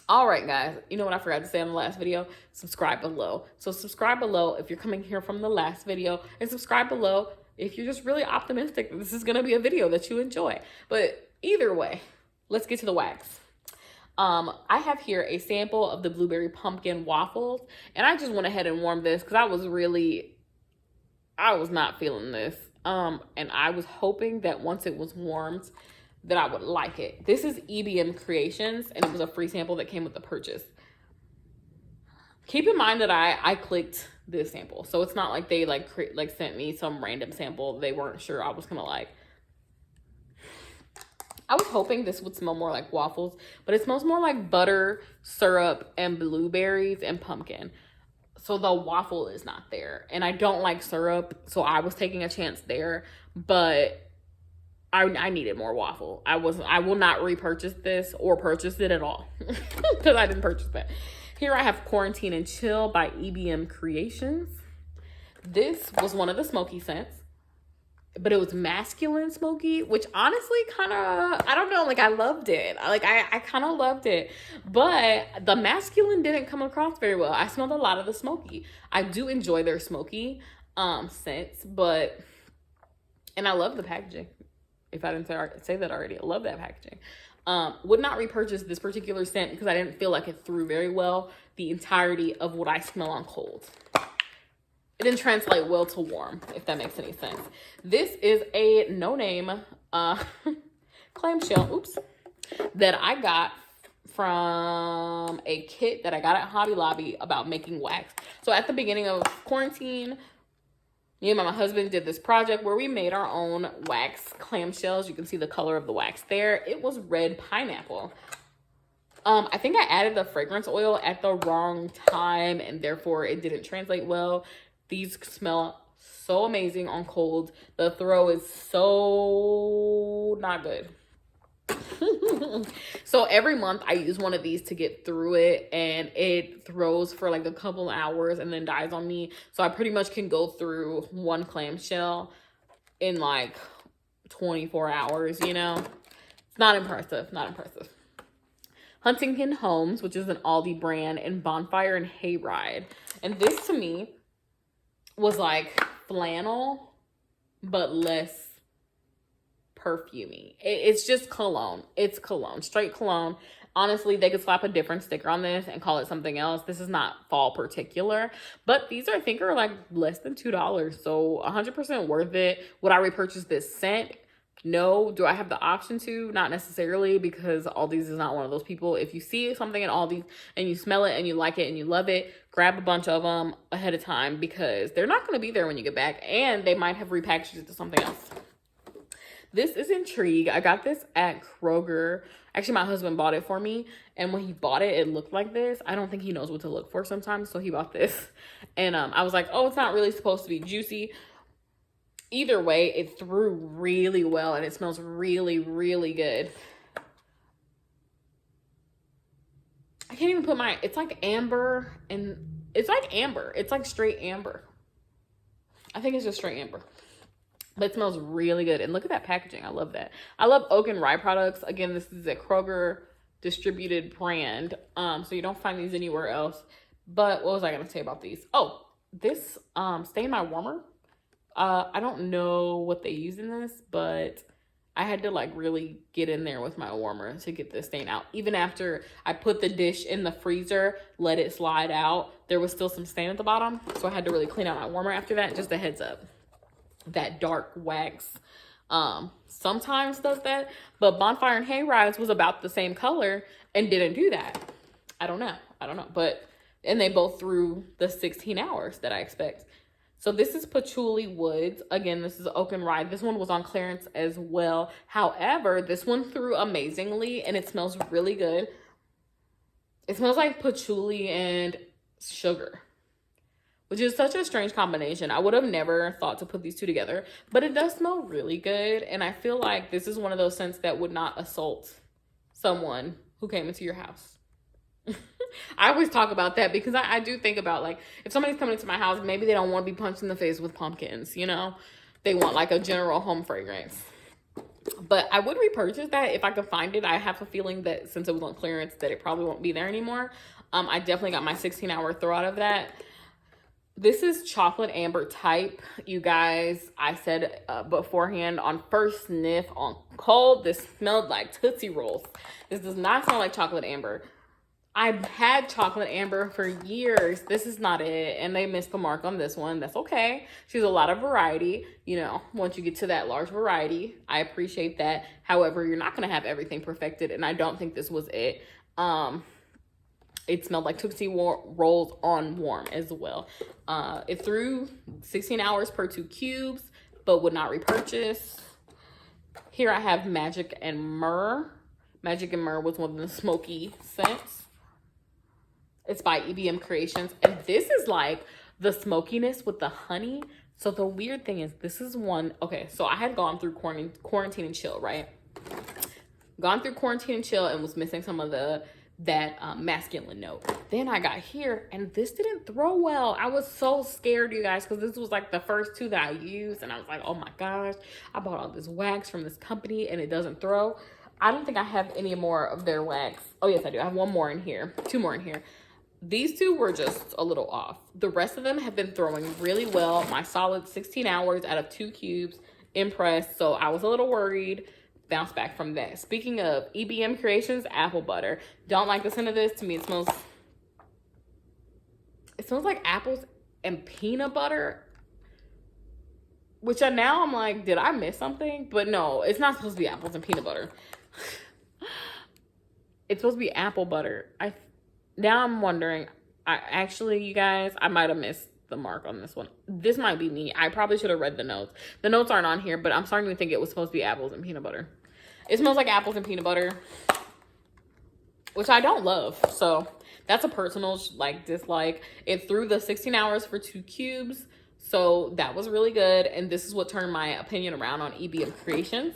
All right, guys, you know what I forgot to say in the last video? Subscribe below. So subscribe below if you're coming here from the last video, and subscribe below if you're just really optimistic that this is gonna be a video that you enjoy. But either way, let's get to the wax. I have here a sample of the blueberry pumpkin waffles, and I just went ahead and warmed this because I was not feeling this. And I was hoping that once it was warmed, that I would like it. This is EBM Creations, and it was a free sample that came with the purchase. Keep in mind that I clicked this sample, so it's not like they sent me some random sample they weren't sure I was gonna like. I was hoping this would smell more like waffles, but it smells more like butter, syrup, and blueberries and pumpkin. So the waffle is not there, and I don't like syrup, so I was taking a chance there, but I needed more waffle. I will not repurchase this or purchase it at all because I didn't purchase that. Here I have Quarantine and Chill by EBM Creations. This was one of the smoky scents, but it was masculine smoky, which honestly kind of, I don't know, like I loved it. I kind of loved it, but the masculine didn't come across very well. I smelled a lot of the smoky. I do enjoy their smoky scents, and I love the packaging. If I didn't say that already, I love that packaging. Would not repurchase this particular scent because I didn't feel like it threw very well the entirety of what I smell on cold. It didn't translate well to warm, if that makes any sense. This is a no-name clamshell, that I got from a kit that I got at Hobby Lobby about making wax. So at the beginning of quarantine, me and my husband did this project where we made our own wax clamshells. You can see the color of the wax there. It was red pineapple. I think I added the fragrance oil at the wrong time, and therefore it didn't translate well. These smell so amazing on cold. The throw is so not good. So every month I use one of these to get through it, and it throws for like a couple hours and then dies on me. So I pretty much can go through one clamshell in like 24 hours, you know? It's not impressive, not impressive. Huntington Homes, which is an Aldi brand, and Bonfire and Hayride. And this to me was like flannel, but less perfumey. It's just cologne. It's cologne, straight cologne. Honestly, they could slap a different sticker on this and call it something else. This is not fall particular, but these I think are like less than $2, so 100% worth it. Would I repurchase this scent? No. Do I have the option to? Not necessarily, because Aldi's is not one of those people. If you see something at Aldi's and you smell it and you like it and you love it, grab a bunch of them ahead of time, because they're not going to be there when you get back, and they might have repackaged it to something else. This is Intrigue. I got this at Kroger. Actually, my husband bought it for me, and when he bought it, it looked like this. I don't think he knows what to look for sometimes, so he bought this. And I was like, oh, it's not really supposed to be juicy. Either way, it threw really well, and it smells really, really good. I can't even put it's like amber, and it's like amber. It's like straight amber. I think it's just straight amber. But it smells really good. And look at that packaging. I love that. I love Oak and Rye products. Again, this is a Kroger distributed brand. So you don't find these anywhere else. But what was I going to say about these? Oh, this Stain My Warmer. I don't know what they use in this, but I had to like really get in there with my warmer to get this stain out. Even after I put the dish in the freezer, let it slide out, there was still some stain at the bottom. So I had to really clean out my warmer after that. Just a heads up. That dark wax sometimes does that, but Bonfire and Hayrides was about the same color and didn't do that. I don't know, but and they both threw the 16 hours that I expect. So this is Patchouli Woods. Again, this is Oak and Rye. This one was on clearance as well. However, this one threw amazingly, and it smells really good. It smells like patchouli and sugar, which is such a strange combination. I would have never thought to put these two together, but it does smell really good. And I feel like this is one of those scents that would not assault someone who came into your house. I always talk about that because I do think about, like, if somebody's coming into my house, maybe they don't want to be punched in the face with pumpkins, you know? They want like a general home fragrance. But I would repurchase that if I could find it. I have a feeling that since it was on clearance that it probably won't be there anymore. I definitely got my 16-hour throw out of that. This is chocolate amber type, you guys. I said beforehand on first sniff on cold, this smelled like Tootsie Rolls. This does not smell like chocolate amber. I've had chocolate amber for years. This is not it. And they missed the mark on this one. That's okay. She's a lot of variety. You know, once you get to that large variety, I appreciate that. However, you're not going to have everything perfected. And I don't think this was it. It smelled like Tootsie Rolls on warm as well. It threw 16 hours per 2 cubes, but would not repurchase. Here I have Magic and Myrrh. Magic and Myrrh was one of the smoky scents. It's by EBM Creations. And this is like the smokiness with the honey. So the weird thing is this is one. Okay, so I had gone through quarantine and chill, right? Gone through quarantine and chill and was missing some of that masculine note. Then I got here and this didn't throw well. I was so scared, you guys, because this was like the first 2 that I used. And I was like, oh my gosh, I bought all this wax from this company and it doesn't throw. I don't think I have any more of their wax. Oh yes, I do. I have 1 more in here, 2 more in here. These 2 were just a little off. The rest of them have been throwing really well. My solid 16 hours out of 2 cubes. Impressed. So I was a little worried. Bounce back from that. Speaking of EBM Creations, apple butter. Don't like the scent of this. To me, it smells like apples and peanut butter. Which now I'm like, did I miss something? But no, it's not supposed to be apples and peanut butter. It's supposed to be apple butter. Now I'm wondering, you guys, I might have missed the mark on this one. This might be me. I probably should have read the notes. The notes aren't on here, but I'm starting to think it was supposed to be apples and peanut butter. It smells like apples and peanut butter, which I don't love. So that's a personal dislike. It threw the 16 hours for 2 cubes. So that was really good. And this is what turned my opinion around on EBM Creations.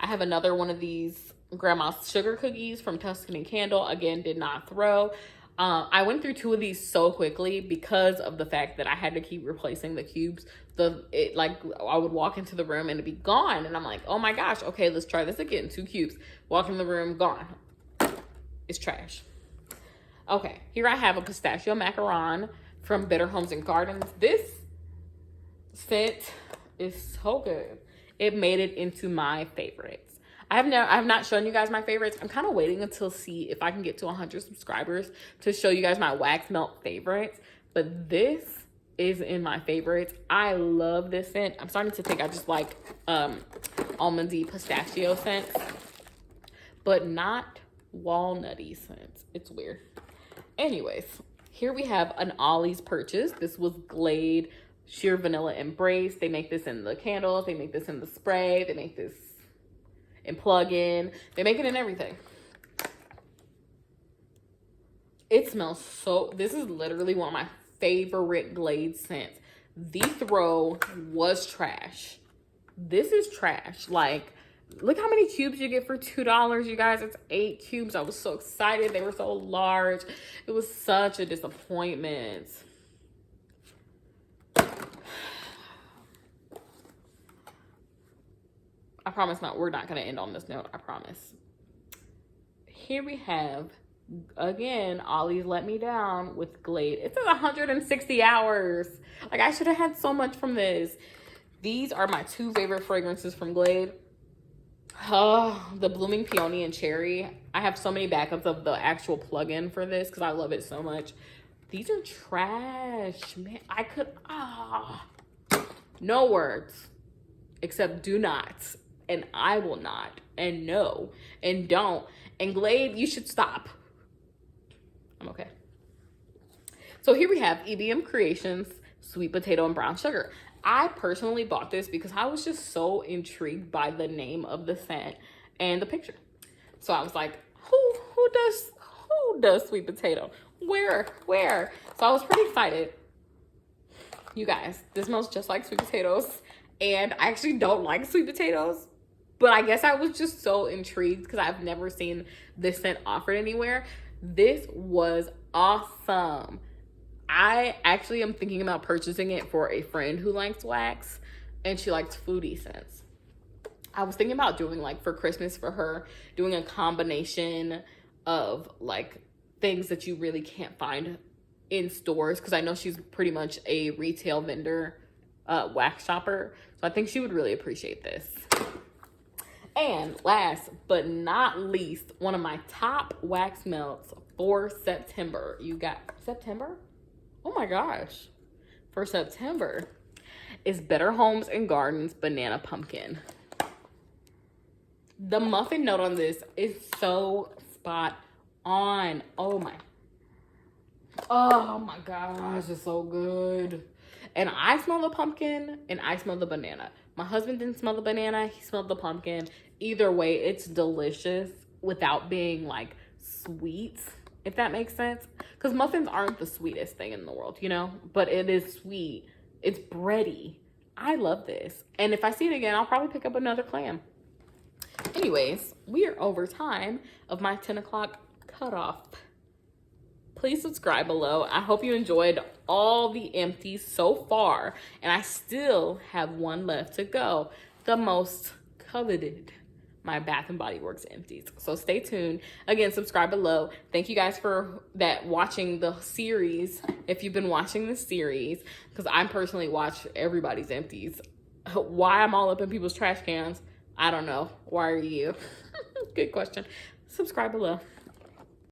I have another one of these Grandma's Sugar Cookies from Tuscany Candle. Again, did not throw. I went through 2 of these so quickly because of the fact that I had to keep replacing the cubes. I would walk into the room and it'd be gone. And I'm like, oh my gosh, okay, let's try this again. 2 cubes. Walk in the room, gone. It's trash. Okay, here I have a Pistachio Macaron from Better Homes and Gardens. This scent is so good. It made it into my favorites. I have not shown you guys my favorites. I'm kind of waiting until see if I can get to 100 subscribers to show you guys my wax melt favorites. But this is in my favorites. I love this scent. I'm starting to think I just like almondy pistachio scents, but not walnutty scents. It's weird. Anyways, here we have an Ollie's purchase. This was Glade Sheer Vanilla Embrace. They make this in the candles. They make this in the spray. They make this in plug-in. They make it in everything. It smells so... This is literally one of my favorite Glade scents. The throw was trash. This is trash. Like, look how many cubes you get for $2, you guys. It's 8 cubes. I was so excited. They were so large. It was such a disappointment. I promise we're not going to end on this note. I promise. Here we have, again, Ollie's let me down with Glade. It says 160 hours. Like, I should have had so much from this. These are my 2 favorite fragrances from Glade. The Blooming Peony and Cherry. I have so many backups of the actual plug-in for this because I love it so much. These are trash, man. No words except do not. And I will not, and no, and don't. And Glade, you should stop. I'm okay. So here we have EBM Creations, Sweet Potato and Brown Sugar. I personally bought this because I was just so intrigued by the name of the scent and the picture. So I was like, who does sweet potato? Where? So I was pretty excited. You guys, this smells just like sweet potatoes. And I actually don't like sweet potatoes. But I guess I was just so intrigued because I've never seen this scent offered anywhere. This was awesome. I actually am thinking about purchasing it for a friend who likes wax and she likes foodie scents. I was thinking about doing like for Christmas for her, doing a combination of like things that you really can't find in stores, because I know she's pretty much a retail vendor, wax shopper. So I think she would really appreciate this. And last but not least, one of my top wax melts for September. You got September? Oh my gosh. For September is Better Homes and Gardens Banana Pumpkin. The muffin note on this is so spot on. Oh my gosh, it's so good. And I smell the pumpkin and I smell the banana. My husband didn't smell the banana, he smelled the pumpkin. Either way, it's delicious without being like sweet, if that makes sense. Because muffins aren't the sweetest thing in the world, you know? But it is sweet. It's bready. I love this. And if I see it again, I'll probably pick up another clam. Anyways, we are over time of my 10 o'clock cutoff. Please subscribe below. I hope you enjoyed all the empties so far. And I still have one left to go. The most coveted, my Bath & Body Works empties. So stay tuned. Again, subscribe below. Thank you guys for watching the series. If you've been watching the series, because I personally watch everybody's empties. Why I'm all up in people's trash cans, I don't know. Why are you? Good question. Subscribe below.